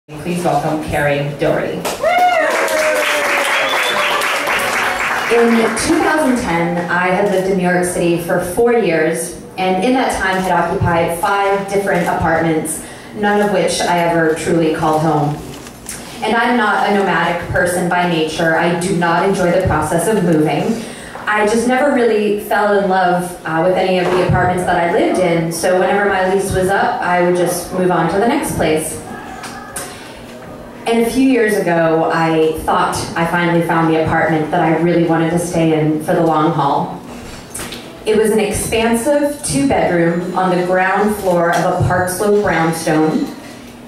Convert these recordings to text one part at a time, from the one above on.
Please welcome Kerri Doherty. In 2010, I had lived in New York City for 4 years, and in that time had occupied 5 different apartments, none of which I ever truly called home. And I'm not a nomadic person by nature. I do not enjoy the process of moving. I just never really fell in love with any of the apartments that I lived in, so whenever my lease was up, I would just move on to the next place. And a few years ago, I thought I finally found the apartment that I really wanted to stay in for the long haul. It was an expansive 2-bedroom on the ground floor of a Park Slope brownstone,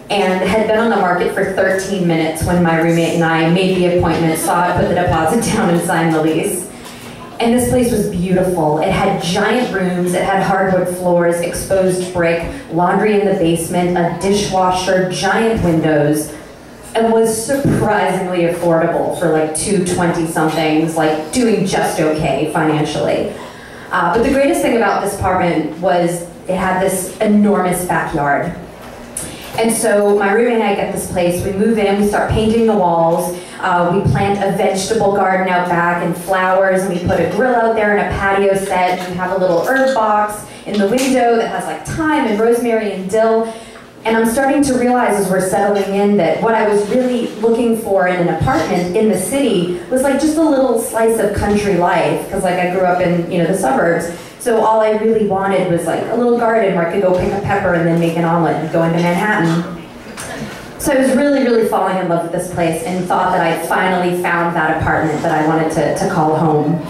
and had been on the market for 13 minutes when my roommate and I made the appointment, saw it, put the deposit down, and signed the lease. And this place was beautiful. It had giant rooms, it had hardwood floors, exposed brick, laundry in the basement, a dishwasher, giant windows, and was surprisingly affordable for like two 20-somethings, like doing just okay financially. But the greatest thing about this apartment was it had this enormous backyard. And so my roommate and I get this place, we move in, we start painting the walls, we plant a vegetable garden out back and flowers, and we put a grill out there and a patio set, and we have a little herb box in the window that has like thyme and rosemary and dill. And I'm starting to realize as we're settling in that what I was really looking for in an apartment in the city was like just a little slice of country life, because like I grew up in, the suburbs. So all I really wanted was like a little garden where I could go pick a pepper and then make an omelet and go into Manhattan. So I was really, really falling in love with this place and thought that I finally found that apartment that I wanted to call home.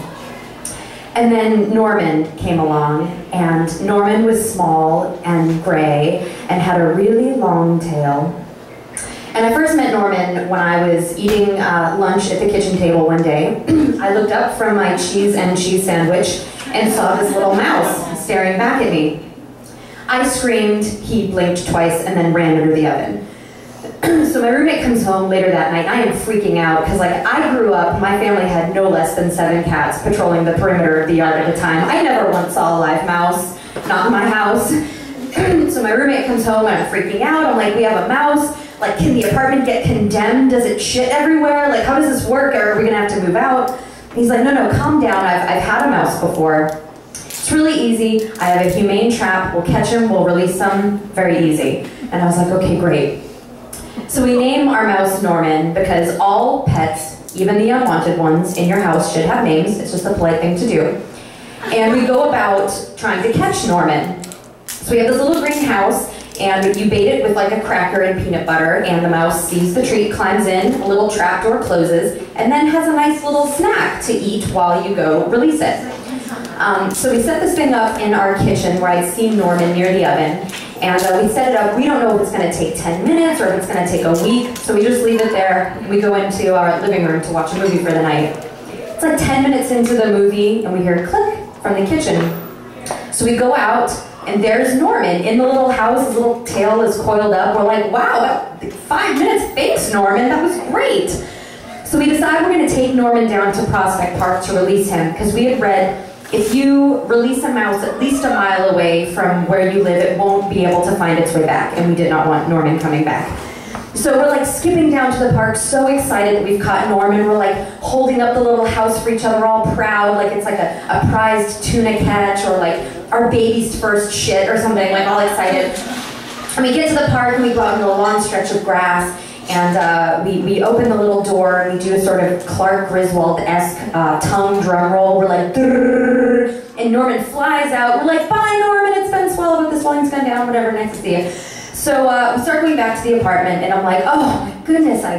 And then Norman came along, and Norman was small and gray and had a really long tail. And I first met Norman when I was eating lunch at the kitchen table one day. I looked up from my cheese and cheese sandwich and saw this little mouse staring back at me. I screamed, he blinked twice, and then ran under the oven. So my roommate comes home later that night. I am freaking out because like I grew up, my family had no less than 7 cats patrolling the perimeter of the yard at a time. I never once saw a live mouse, not in my house. So my roommate comes home and I'm freaking out. I'm like, we have a mouse. Like, can the apartment get condemned? Does it shit everywhere? Like, how does this work? Or are we gonna have to move out? He's like, no, calm down. I've had a mouse before. It's really easy. I have a humane trap. We'll catch him. We'll release him. Very easy. And I was like, okay, great. So we name our mouse Norman because all pets, even the unwanted ones in your house, should have names. It's just a polite thing to do. And we go about trying to catch Norman. So we have this little green house, and you bait it with like a cracker and peanut butter, and the mouse sees the treat, climbs in, a little trap door closes, and then has a nice little snack to eat while you go release it. So we set this thing up in our kitchen where I'd seen Norman near the oven, and we set it up. We don't know if it's going to take 10 minutes or if it's going to take a week, so we just leave it there. We go into our living room to watch a movie for the night. It's like 10 minutes into the movie, and we hear a click from the kitchen. So we go out, and there's Norman in the little house. His little tail is coiled up. We're like, wow, 5 minutes, thanks Norman, that was great. So we decide we're going to take Norman down to Prospect Park to release him, because we had read if you release a mouse at least a mile away from where you live, it won't be able to find its way back, and we did not want Norman coming back. So we're like skipping down to the park, so excited that we've caught Norman. We're like holding up the little house for each other, all proud, like it's like a prized tuna catch, or like our baby's first shit or something, like all excited. And we get to the park and we go out into a long stretch of grass, and we open the little door and we do a sort of Clark Griswold-esque tongue drum roll. We're like, drrrr, and Norman flies out. We're like, bye Norman, it's been swell, but this line's gone down, whatever, nice to see you. So we start going back to the apartment, and I'm like, oh my goodness, I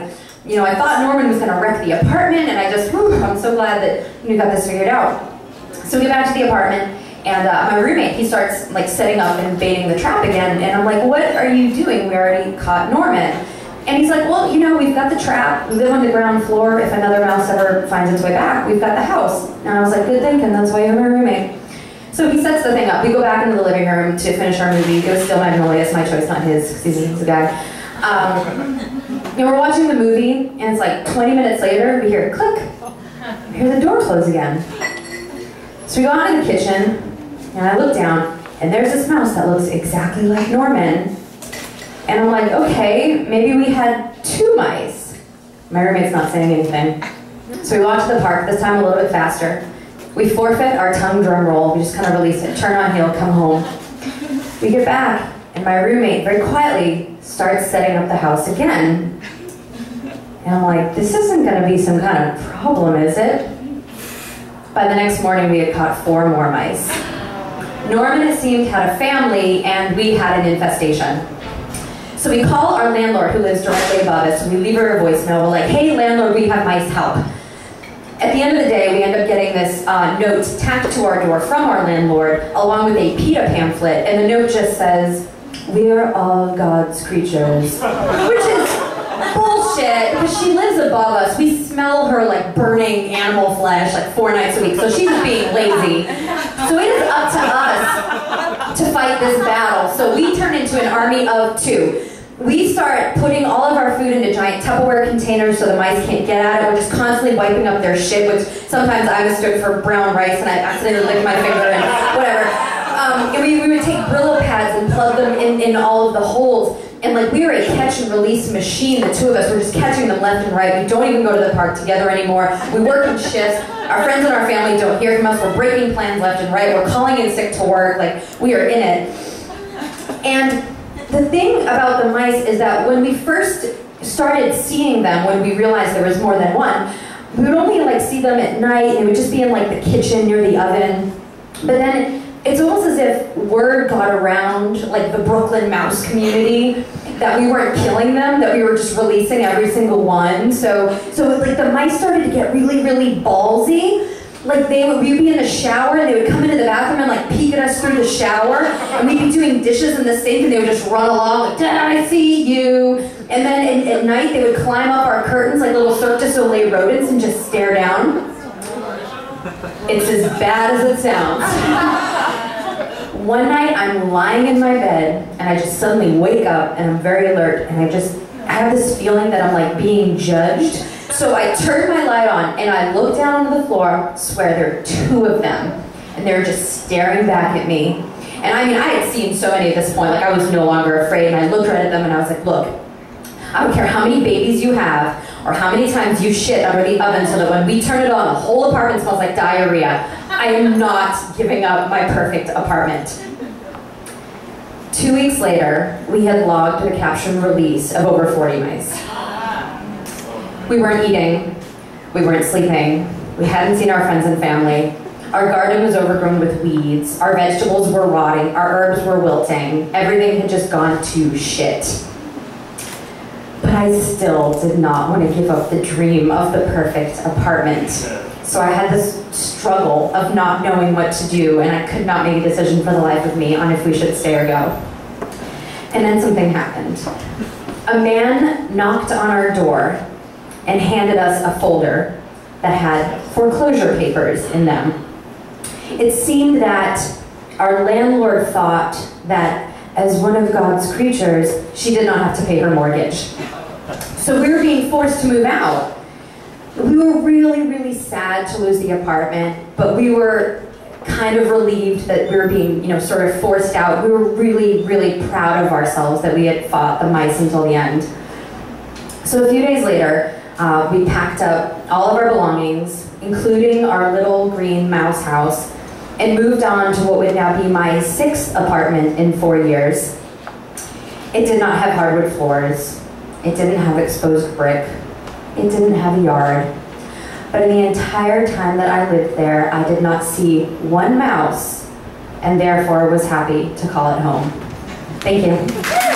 thought Norman was gonna wreck the apartment, and I'm so glad that you got this figured out. So we get back to the apartment, and my roommate, he starts like setting up and baiting the trap again, and I'm like, what are you doing? We already caught Norman. And he's like, well, we've got the trap, we live on the ground floor, if another mouse ever finds its way back, we've got the house. And I was like, good thinking, that's why you're my roommate. So he sets the thing up. We go back into the living room to finish our movie. It was still Magnolia's, my choice, not his, because he's a guy. And we're watching the movie, and it's like 20 minutes later, we hear a click. We hear the door close again. So we go out in the kitchen, and I look down, and there's this mouse that looks exactly like Norman. And I'm like, okay, maybe we had 2 mice. My roommate's not saying anything. So we walk to the park, this time a little bit faster. We forfeit our tongue drum roll, we just kind of release it, turn on heel, come home. We get back, and my roommate very quietly starts setting up the house again. And I'm like, this isn't gonna be some kind of problem, is it? By the next morning, we had caught 4 more mice. Norman, it seemed, had a family, and we had an infestation. So we call our landlord, who lives directly above us, and we leave her a voicemail. We're like, hey landlord, we have mice, help. At the end of the day, we end up getting this note tacked to our door from our landlord, along with a PETA pamphlet, and the note just says, we are all God's creatures. Which is bullshit, because she lives above us. We smell her like burning animal flesh like 4 nights a week, so she's being lazy. So it is up to us to fight this battle. So we turn into an army of 2. We start putting all of our food into giant Tupperware containers so the mice can't get at it. We're just constantly wiping up their shit, which sometimes I mistook for brown rice and I accidentally licked my finger and whatever. And we would take Brillo pads and plug them in all of the holes. And like we were a catch and release machine, the 2 of us were just catching them left and right. We don't even go to the park together anymore. We work in shifts. Our friends and our family don't hear from us. We're breaking plans left and right. We're calling in sick to work. Like we are in it. And the thing about the mice is that when we first started seeing them, when we realized there was more than 1, we would only like see them at night. They would just be in like the kitchen near the oven. But then it's almost as if word got around like the Brooklyn mouse community that we weren't killing them, that we were just releasing every single one. So like the mice started to get really, really ballsy. Like we'd be in the shower and they would come into the bathroom and like peek at us through the shower, and we'd be doing dishes in the sink and they would just run along like, Dad, I see you. And then at night they would climb up our curtains like little Cirque du Soleil rodents and just stare down. It's as bad as it sounds. One night I'm lying in my bed and I just suddenly wake up and I'm very alert and I have this feeling that I'm like being judged. So I turned my light on and I looked down onto the floor, swear there are 2 of them, and they're just staring back at me. And I mean, I had seen so many at this point, like I was no longer afraid, and I looked right at them and I was like, look, I don't care how many babies you have or how many times you shit under the oven so that when we turn it on, the whole apartment smells like diarrhea. I am not giving up my perfect apartment. 2 weeks later, we had logged the capture and release of over 40 mice. We weren't eating, we weren't sleeping, we hadn't seen our friends and family. Our garden was overgrown with weeds, our vegetables were rotting, our herbs were wilting, everything had just gone to shit. But I still did not want to give up the dream of the perfect apartment. So I had this struggle of not knowing what to do, and I could not make a decision for the life of me on if we should stay or go. And then something happened. A man knocked on our door and handed us a folder that had foreclosure papers in them. It seemed that our landlord thought that as one of God's creatures, she did not have to pay her mortgage. So we were being forced to move out. We were really, really sad to lose the apartment, but we were kind of relieved that we were being, sort of forced out. We were really, really proud of ourselves that we had fought the mice until the end. So a few days later, we packed up all of our belongings, including our little green mouse house, and moved on to what would now be my 6th apartment in 4 years. It did not have hardwood floors. It didn't have exposed brick. It didn't have a yard. But in the entire time that I lived there, I did not see 1 mouse, and therefore was happy to call it home. Thank you.